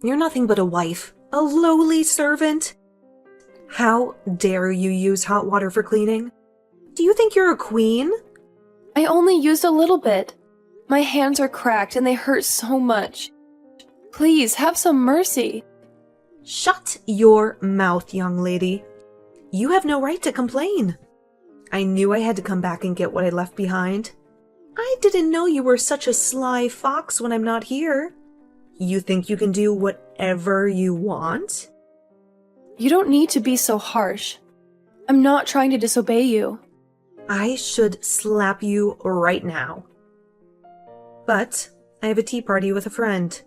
You're nothing but a wife, a lowly servant. How dare you use hot water for cleaning? Do you think you're a queen? I only used a little bit. My hands are cracked and they hurt so much. Please, have some mercy. Shut your mouth, young lady. You have no right to complain. I knew I had to come back and get what I left behind. I didn't know you were such a sly fox when I'm not here. You think you can do whatever you want? You don't need to be so harsh. I'm not trying to disobey you. I should slap you right now. But I have a tea party with a friend.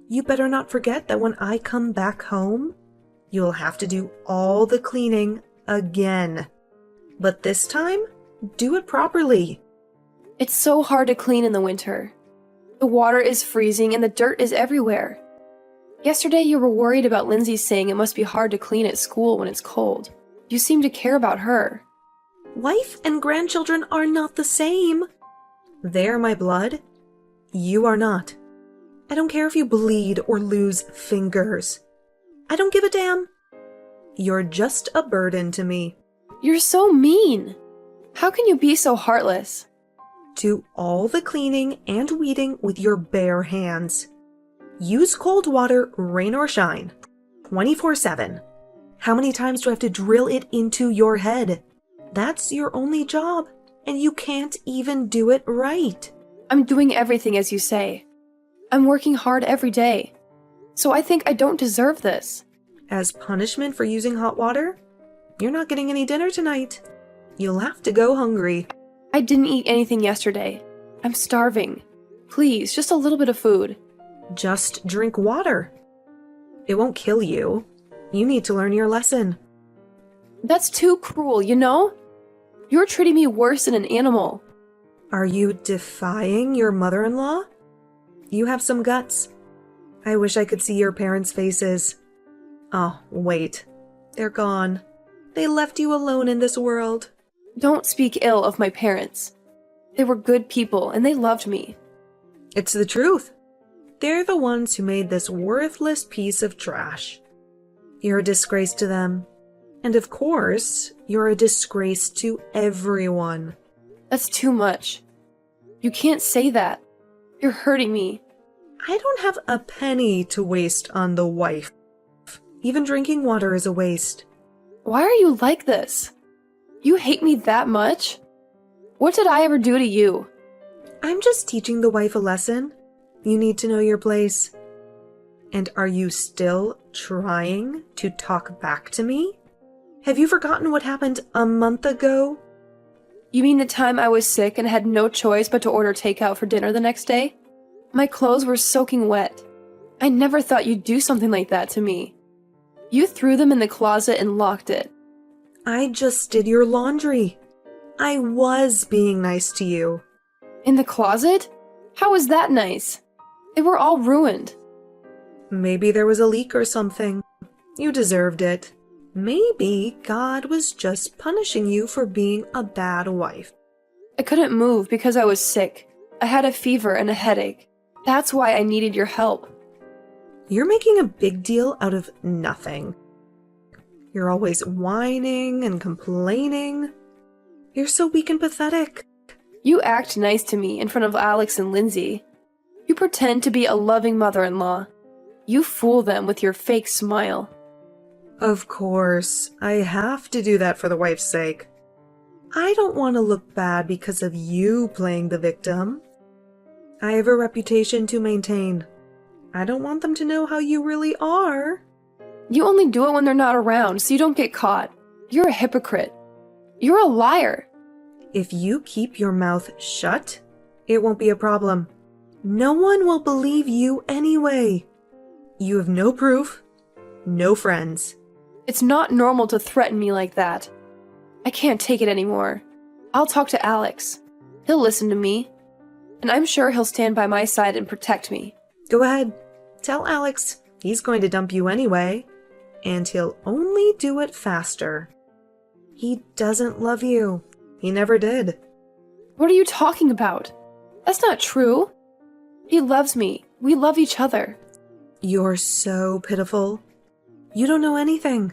You better not forget that when I come back home, you'll have to do all the cleaning again. But this time, do it properly. It's so hard to clean in the winter. The water is freezing and the dirt is everywhere. Yesterday you were worried about Lindsay saying it must be hard to clean at school when it's cold. You seem to care about her. Wife and grandchildren are not the same. They're my blood. You are not. I don't care if you bleed or lose fingers. I don't give a damn. You're just a burden to me. You're so mean. How can you be so heartless? Do all the cleaning and weeding with your bare hands. Use cold water, rain or shine, 24/7. How many times do I have to drill it into your head? That's your only job, and you can't even do it right. I'm doing everything as you say. I'm working hard every day. So I think I don't deserve this. As punishment for using hot water, you're not getting any dinner tonight. You'll have to go hungry. I didn't eat anything yesterday. I'm starving. Please, just a little bit of food. Just drink water. It won't kill you. You need to learn your lesson. That's too cruel, you know? You're treating me worse than an animal. Are you defying your mother-in-law? You have some guts. I wish I could see your parents' faces. Oh, wait. They're gone. They left you alone in this world. Don't speak ill of my parents. They were good people and they loved me. It's the truth. They're the ones who made this worthless piece of trash. You're a disgrace to them. And of course, you're a disgrace to everyone. That's too much. You can't say that. You're hurting me. I don't have a penny to waste on the wife. Even drinking water is a waste. Why are you like this? You hate me that much? What did I ever do to you? I'm just teaching the wife a lesson. You need to know your place. And are you still trying to talk back to me? Have you forgotten what happened a month ago? You mean the time I was sick and had no choice but to order takeout for dinner the next day? My clothes were soaking wet. I never thought you'd do something like that to me. You threw them in the closet and locked it. I just did your laundry. I was being nice to you. In the closet? How was that nice? They were all ruined. Maybe there was a leak or something. You deserved it. Maybe God was just punishing you for being a bad wife. I couldn't move because I was sick. I had a fever and a headache. That's why I needed your help. You're making a big deal out of nothing. You're always whining and complaining. You're so weak and pathetic. You act nice to me in front of Alex and Lindsay. You pretend to be a loving mother-in-law. You fool them with your fake smile. Of course, I have to do that for the wife's sake. I don't want to look bad because of you playing the victim. I have a reputation to maintain. I don't want them to know how you really are. You only do it when they're not around, so you don't get caught. You're a hypocrite. You're a liar. If you keep your mouth shut, it won't be a problem. No one will believe you anyway. You have no proof, no friends. It's not normal to threaten me like that. I can't take it anymore. I'll talk to Alex. He'll listen to me. And I'm sure he'll stand by my side and protect me. Go ahead. Tell Alex he's going to dump you anyway. And he'll only do it faster. He doesn't love you. He never did. What are you talking about? That's not true. He loves me. We love each other. You're so pitiful. You don't know anything.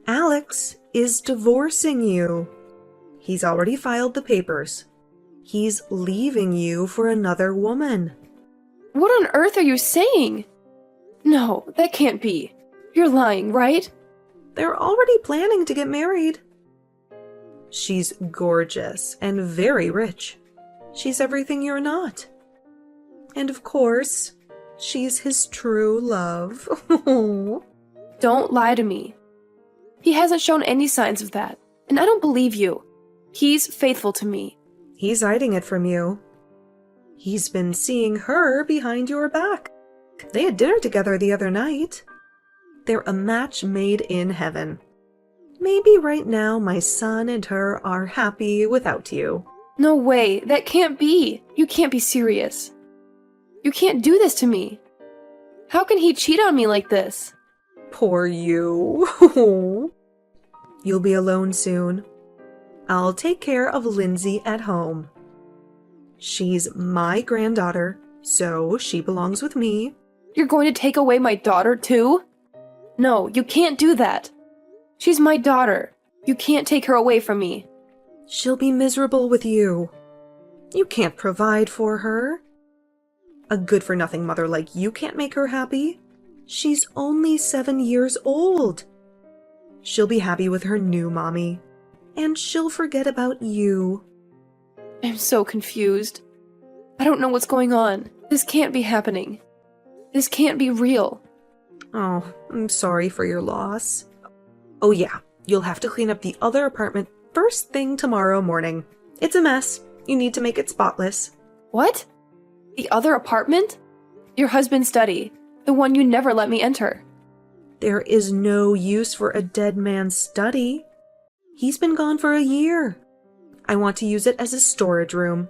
Alex is divorcing you. He's already filed the papers. He's leaving you for another woman. What on earth are you saying? No, that can't be. You're lying, right? They're already planning to get married. She's gorgeous and very rich. She's everything you're not. And of course, she's his true love. Don't lie to me. He hasn't shown any signs of that, and I don't believe you. He's faithful to me. He's hiding it from you. He's been seeing her behind your back. They had dinner together the other night. They're a match made in heaven. Maybe right now my son and her are happy without you. No way, that can't be. You can't be serious. You can't do this to me. How can he cheat on me like this? Poor you. You'll be alone soon. I'll take care of Lindsay at home. She's my granddaughter, so she belongs with me. You're going to take away my daughter too? No, you can't do that. She's my daughter. You can't take her away from me. She'll be miserable with you. You can't provide for her. A good-for-nothing mother like you can't make her happy. She's only 7 years old. She'll be happy with her new mommy. And she'll forget about you. I'm so confused. I don't know what's going on. This can't be happening. This can't be real. Oh, I'm sorry for your loss. Oh yeah, you'll have to clean up the other apartment first thing tomorrow morning. It's a mess. You need to make it spotless. What? The other apartment? Your husband's study. The one you never let me enter. There is no use for a dead man's study. He's been gone for a year. I want to use it as a storage room.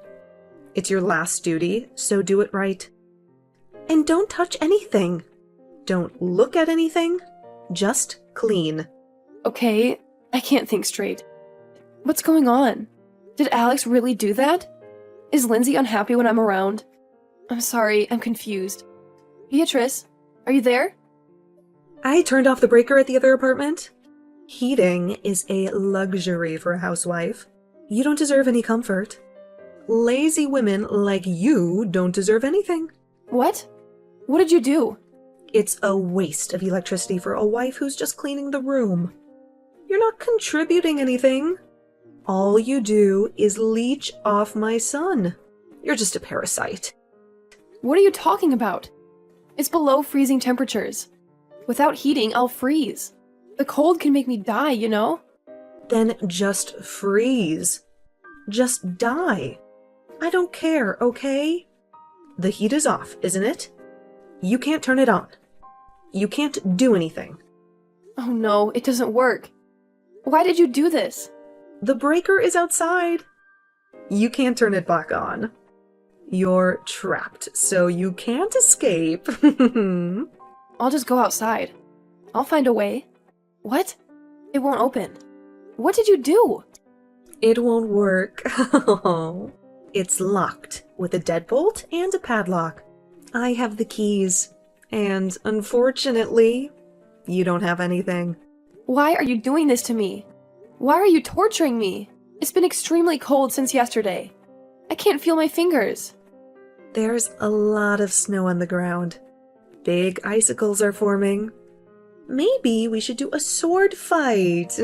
It's your last duty, so do it right. And don't touch anything. Don't look at anything. Just clean. Okay, I can't think straight. What's going on? Did Alex really do that? Is Lindsay unhappy when I'm around? I'm sorry, I'm confused. Beatrice, are you there? I turned off the breaker at the other apartment. Heating is a luxury for a housewife. You don't deserve any comfort. Lazy women like you don't deserve anything. What? What did you do? It's a waste of electricity for a wife who's just cleaning the room. You're not contributing anything. All you do is leech off my son. You're just a parasite. What are you talking about? It's below freezing temperatures. Without heating, I'll freeze. The cold can make me die, you know? Then just freeze. Just die. I don't care, okay? The heat is off, isn't it? You can't turn it on. You can't do anything. Oh no, it doesn't work. Why did you do this? The breaker is outside. You can't turn it back on. You're trapped, so you can't escape. I'll just go outside. I'll find a way. What? It won't open. What did you do? It won't work. It's locked with a deadbolt and a padlock. I have the keys. And unfortunately, you don't have anything. Why are you doing this to me? Why are you torturing me? It's been extremely cold since yesterday. I can't feel my fingers. There's a lot of snow on the ground. Big icicles are forming. Maybe we should do a sword fight.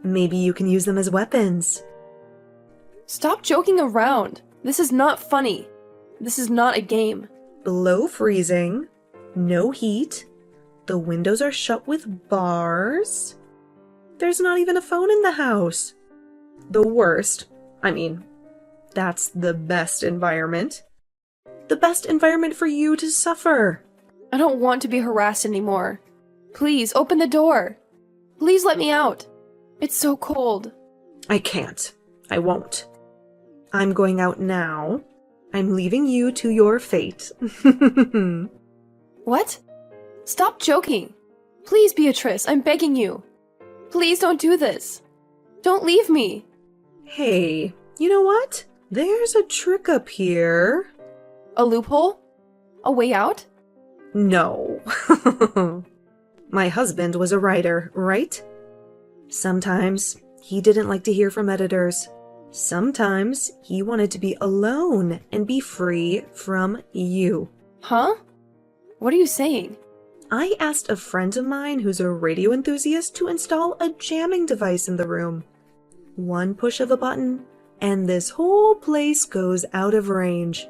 Maybe you can use them as weapons. Stop joking around. This is not funny. This is not a game. Below freezing. No heat. The windows are shut with bars. There's not even a phone in the house. The worst. That's the best environment. The best environment for you to suffer. I don't want to be harassed anymore. Please, open the door. Please let me out. It's so cold. I can't. I won't. I'm going out now. I'm leaving you to your fate. What? Stop joking. Please, Beatrice, I'm begging you. Please don't do this. Don't leave me. Hey, you know what? There's a trick up here. A loophole? A way out? No. My husband was a writer, right? Sometimes he didn't like to hear from editors. Sometimes he wanted to be alone and be free from you. Huh? What are you saying? I asked a friend of mine who's a radio enthusiast to install a jamming device in the room. One push of a button, and this whole place goes out of range.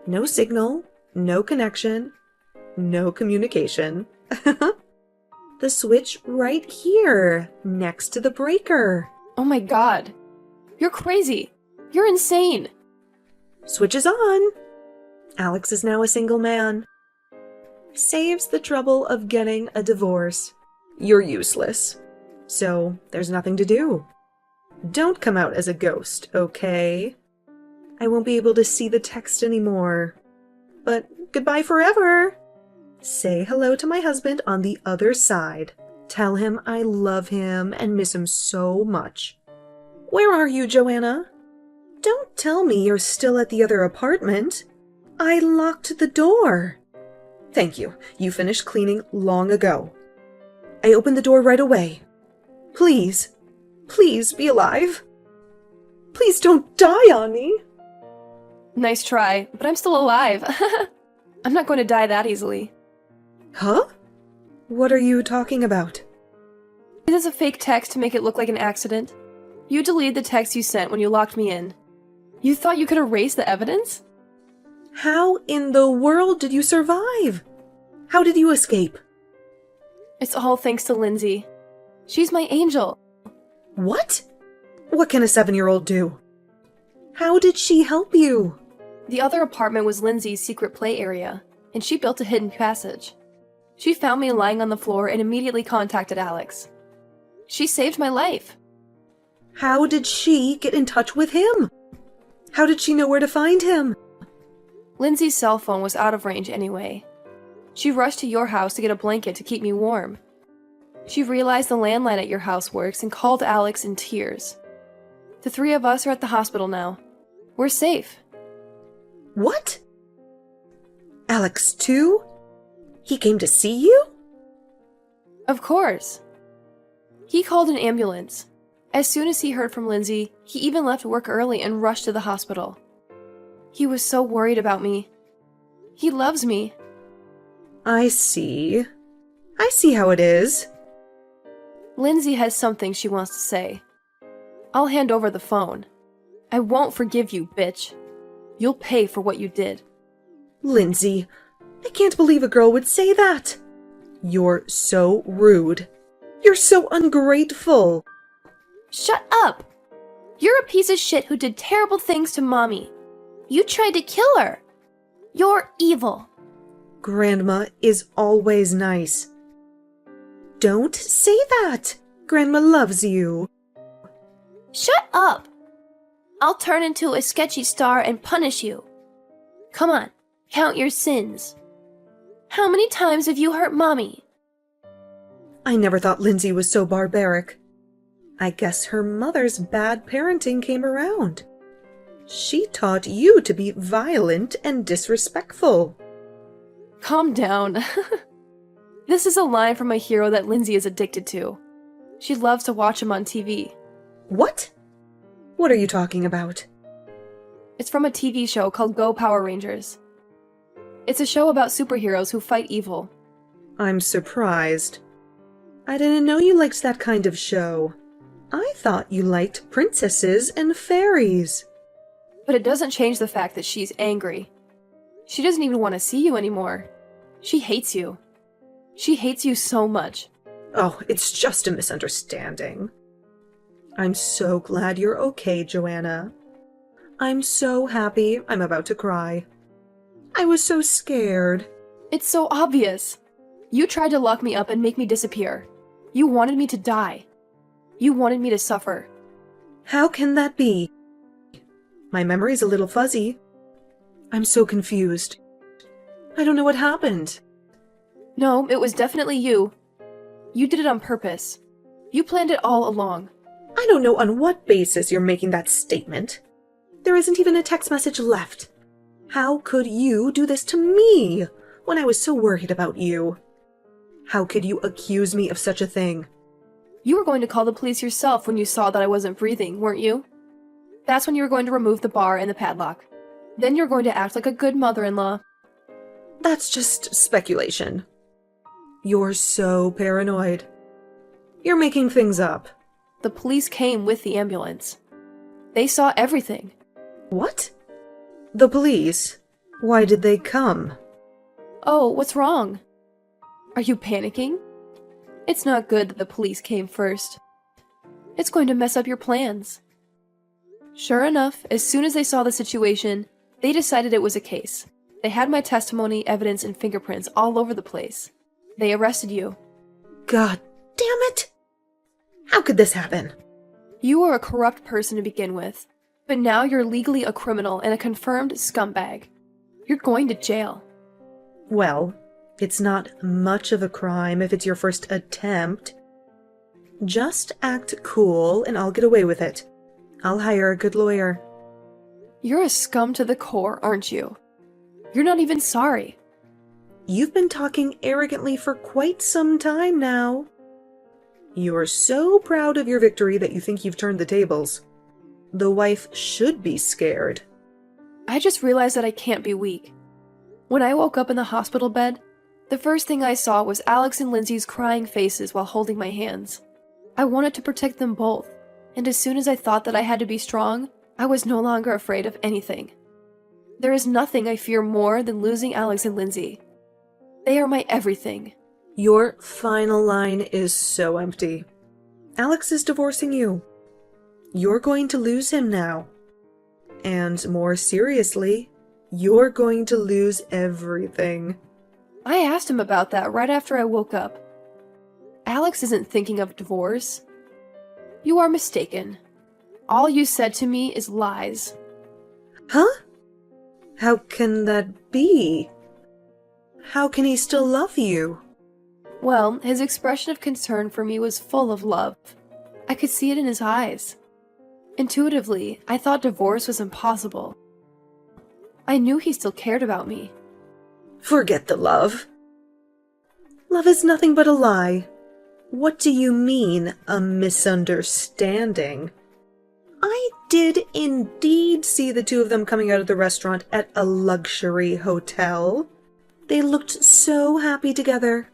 No signal, no connection, no communication. The switch right here, next to the breaker. Oh my god. You're crazy. You're insane. Switch is on. Alex is now a single man. Saves the trouble of getting a divorce. You're useless. So there's nothing to do. Don't come out as a ghost, okay? I won't be able to see the text anymore. But goodbye forever. Say hello to my husband on the other side. Tell him I love him and miss him so much. Where are you, Joanna? Don't tell me you're still at the other apartment. I locked the door. Thank you. You finished cleaning long ago. I opened the door right away. Please, please be alive. Please don't die on me. Nice try, but I'm still alive. I'm not going to die that easily. Huh? What are you talking about? It is a fake text to make it look like an accident. You deleted the text you sent when you locked me in. You thought you could erase the evidence? How in the world did you survive? How did you escape? It's all thanks to Lindsay. She's my angel. What? What can a 7-year-old do? How did she help you? The other apartment was Lindsay's secret play area, and she built a hidden passage. She found me lying on the floor and immediately contacted Alex. She saved my life. How did she get in touch with him? How did she know where to find him? Lindsay's cell phone was out of range anyway. She rushed to your house to get a blanket to keep me warm. She realized the landline at your house works and called Alex in tears. The 3 of us are at the hospital now. We're safe. What? Alex too? He came to see you? Of course. He called an ambulance. As soon as he heard from Lindsay, he even left work early and rushed to the hospital. He was so worried about me. He loves me. I see. I see how it is. Lindsay has something she wants to say. I'll hand over the phone. I won't forgive you, bitch. You'll pay for what you did. Lindsay, I can't believe a girl would say that. You're so rude. You're so ungrateful. Shut up! You're a piece of shit who did terrible things to Mommy. You tried to kill her. You're evil. Grandma is always nice. Don't say that. Grandma loves you. Shut up! I'll turn into a sketchy star and punish you. Come on, count your sins. How many times have you hurt Mommy? I never thought Lindsay was so barbaric. I guess her mother's bad parenting came around. She taught you to be violent and disrespectful. Calm down. This is a line from a hero that Lindsay is addicted to. She loves to watch him on TV. What? What are you talking about? It's from a TV show called Go Power Rangers. It's a show about superheroes who fight evil. I'm surprised. I didn't know you liked that kind of show. I thought you liked princesses and fairies. But it doesn't change the fact that she's angry. She doesn't even want to see you anymore. She hates you. She hates you so much. Oh, it's just a misunderstanding. I'm so glad you're okay, Joanna. I'm so happy I'm about to cry. I was so scared. It's so obvious. You tried to lock me up and make me disappear. You wanted me to die. You wanted me to suffer. How can that be? My memory's a little fuzzy. I'm so confused. I don't know what happened. No, it was definitely you. You did it on purpose. You planned it all along. I don't know on what basis you're making that statement. There isn't even a text message left. How could you do this to me? when I was so worried about you. How could you accuse me of such a thing? You were going to call the police yourself when you saw that I wasn't breathing, weren't you? That's when you were going to remove the bar and the padlock. Then you're going to act like a good mother-in-law. That's just speculation. You're so paranoid. You're making things up. The police came with the ambulance. They saw everything. What? The police? Why did they come? Oh, what's wrong? Are you panicking? It's not good that the police came first. It's going to mess up your plans. Sure enough, as soon as they saw the situation, they decided it was a case. They had my testimony, evidence, and fingerprints all over the place. They arrested you. God damn it! How could this happen? You were a corrupt person to begin with, but now you're legally a criminal and a confirmed scumbag. You're going to jail. Well, it's not much of a crime if it's your first attempt. Just act cool and I'll get away with it. I'll hire a good lawyer. You're a scum to the core, aren't you? You're not even sorry. You've been talking arrogantly for quite some time now. You're so proud of your victory that you think you've turned the tables. The wife should be scared. I just realized that I can't be weak. When I woke up in the hospital bed, the first thing I saw was Alex and Lindsay's crying faces while holding my hands. I wanted to protect them both, and as soon as I thought that I had to be strong, I was no longer afraid of anything. There is nothing I fear more than losing Alex and Lindsay. They are my everything. Your final line is so empty. Alex is divorcing you. You're going to lose him now. And more seriously, you're going to lose everything. I asked him about that right after I woke up. Alex isn't thinking of divorce. You are mistaken. All you said to me is lies. Huh? How can that be? How can he still love you? Well, his expression of concern for me was full of love. I could see it in his eyes. Intuitively, I thought divorce was impossible. I knew he still cared about me. Forget the love. Love is nothing but a lie. What do you mean, a misunderstanding? I did indeed see the two of them coming out of the restaurant at a luxury hotel. They looked so happy together.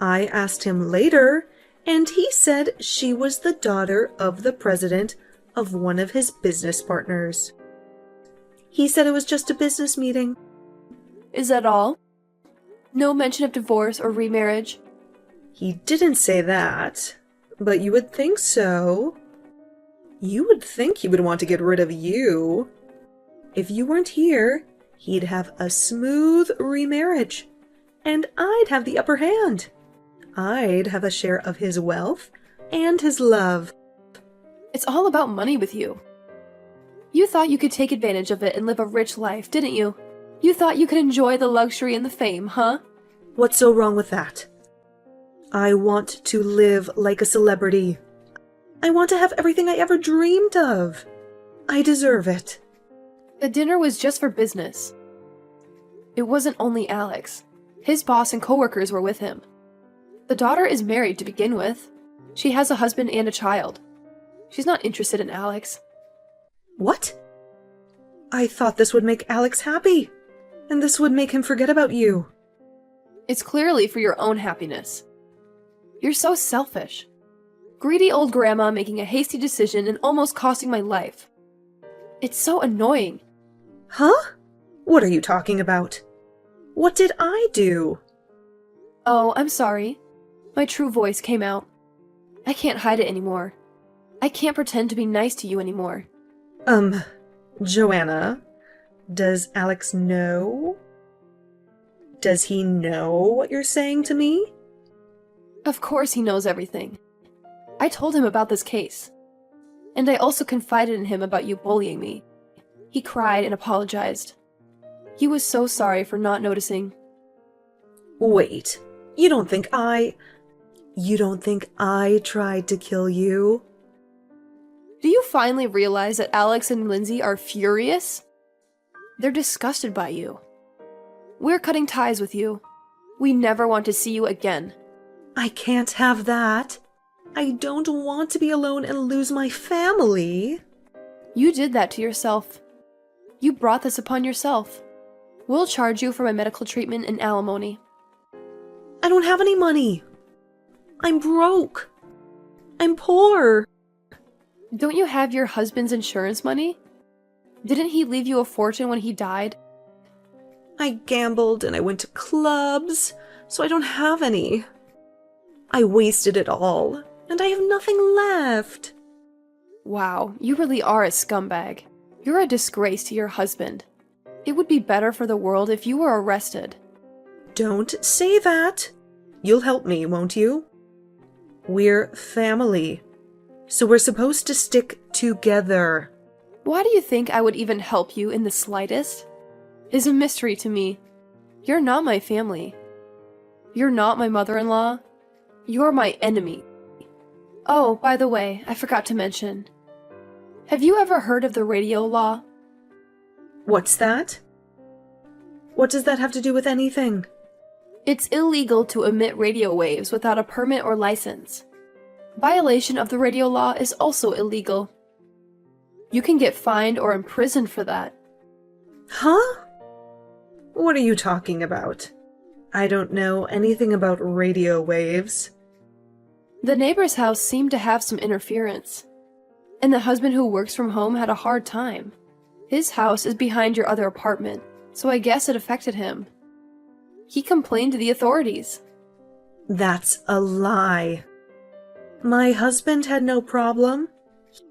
I asked him later, and he said she was the daughter of the president of one of his business partners. He said it was just a business meeting. Is that all? No mention of divorce or remarriage? He didn't say that, but you would think so. You would think he would want to get rid of you. If you weren't here, he'd have a smooth remarriage, and I'd have the upper hand. I'd have a share of his wealth and his love. It's all about money with you. You thought you could take advantage of it and live a rich life, didn't you? You thought you could enjoy the luxury and the fame, huh? What's so wrong with that? I want to live like a celebrity. I want to have everything I ever dreamed of. I deserve it. The dinner was just for business. It wasn't only Alex. His boss and coworkers were with him. The daughter is married to begin with. She has a husband and a child. She's not interested in Alex. What? I thought this would make Alex happy, and this would make him forget about you. It's clearly for your own happiness. You're so selfish. Greedy old grandma making a hasty decision and almost costing my life. It's so annoying. Huh? What are you talking about? What did I do? Oh, I'm sorry. My true voice came out. I can't hide it anymore. I can't pretend to be nice to you anymore. Joanna, does Alex know? Does he know what you're saying to me? Of course he knows everything. I told him about this case. And I also confided in him about you bullying me. He cried and apologized. He was so sorry for not noticing. Wait, you don't think I tried to kill you? Do you finally realize that Alex and Lindsay are furious? They're disgusted by you. We're cutting ties with you. We never want to see you again. I can't have that. I don't want to be alone and lose my family. You did that to yourself. You brought this upon yourself. We'll charge you for my medical treatment and alimony. I don't have any money. I'm broke. I'm poor. Don't you have your husband's insurance money? Didn't he leave you a fortune when he died? I gambled and I went to clubs, so I don't have any. I wasted it all, and I have nothing left. Wow, you really are a scumbag. You're a disgrace to your husband. It would be better for the world if you were arrested. Don't say that. You'll help me, won't you? We're family, so we're supposed to stick together. Why do you think I would even help you in the slightest? Is a mystery to me. You're not my family. You're not my mother-in-law. You're my enemy. Oh, by the way, I forgot to mention. Have you ever heard of the radio law? What's that? What does that have to do with anything? It's illegal to emit radio waves without a permit or license. Violation of the radio law is also illegal. You can get fined or imprisoned for that. Huh? What are you talking about? I don't know anything about radio waves. The neighbor's house seemed to have some interference, and the husband who works from home had a hard time. His house is behind your other apartment, so I guess it affected him. He complained to the authorities. That's a lie. My husband had no problem.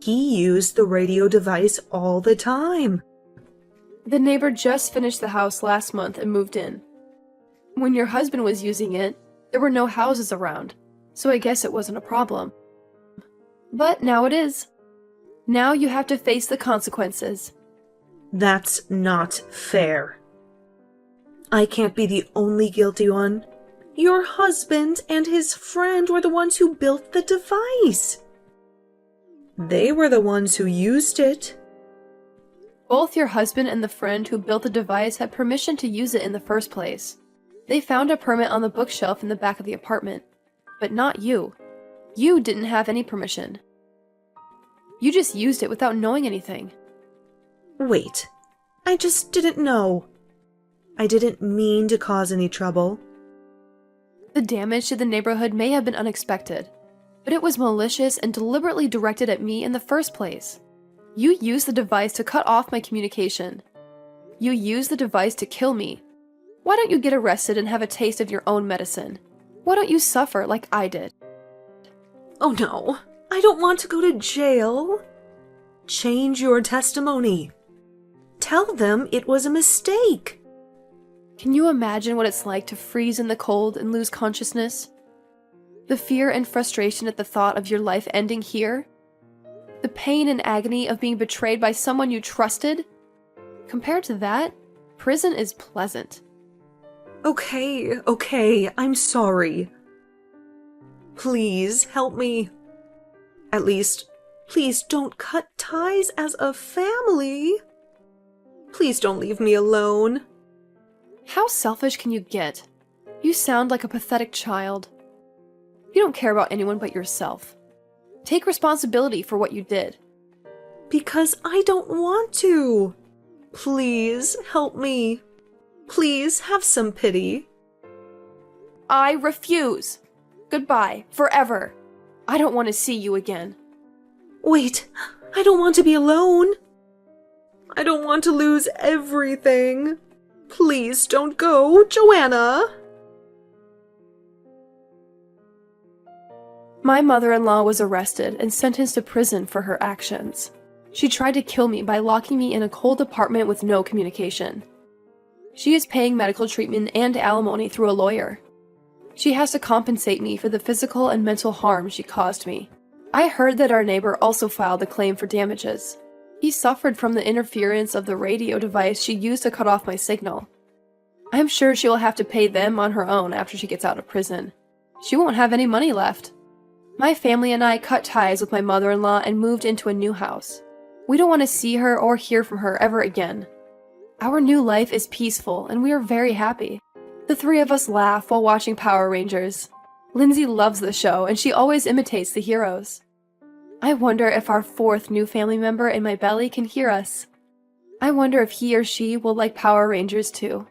He used the radio device all the time. The neighbor just finished the house last month and moved in. When your husband was using it, there were no houses around, so I guess it wasn't a problem. But now it is. Now you have to face the consequences. That's not fair. I can't be the only guilty one. Your husband and his friend were the ones who built the device. They were the ones who used it. Both your husband and the friend who built the device had permission to use it in the first place. They found a permit on the bookshelf in the back of the apartment. But not you. You didn't have any permission. You just used it without knowing anything. Wait, I just didn't know. I didn't mean to cause any trouble. The damage to the neighborhood may have been unexpected, but it was malicious and deliberately directed at me in the first place. You used the device to cut off my communication. You used the device to kill me. Why don't you get arrested and have a taste of your own medicine? Why don't you suffer like I did? Oh no, I don't want to go to jail. Change your testimony. Tell them it was a mistake. Can you imagine what it's like to freeze in the cold and lose consciousness? The fear and frustration at the thought of your life ending here? The pain and agony of being betrayed by someone you trusted? Compared to that, prison is pleasant. Okay, I'm sorry. Please help me. At least, please don't cut ties as a family. Please don't leave me alone. How selfish can you get? You sound like a pathetic child. You don't care about anyone but yourself. Take responsibility for what you did. Because I don't want to. Please help me. Please have some pity. I refuse. Goodbye, forever. I don't want to see you again. Wait, I don't want to be alone. I don't want to lose everything. Please don't go, Joanna. My mother-in-law was arrested and sentenced to prison for her actions. She tried to kill me by locking me in a cold apartment with no communication. She is paying medical treatment and alimony through a lawyer. She has to compensate me for the physical and mental harm she caused me. I heard that our neighbor also filed a claim for damages. He suffered from the interference of the radio device she used to cut off my signal. I'm sure she will have to pay them on her own after she gets out of prison. She won't have any money left. My family and I cut ties with my mother-in-law and moved into a new house. We don't want to see her or hear from her ever again. Our new life is peaceful, and we are very happy. The three of us laugh while watching Power Rangers. Lindsay loves the show, and she always imitates the heroes. I wonder if our fourth new family member in my belly can hear us. I wonder if he or she will like Power Rangers too.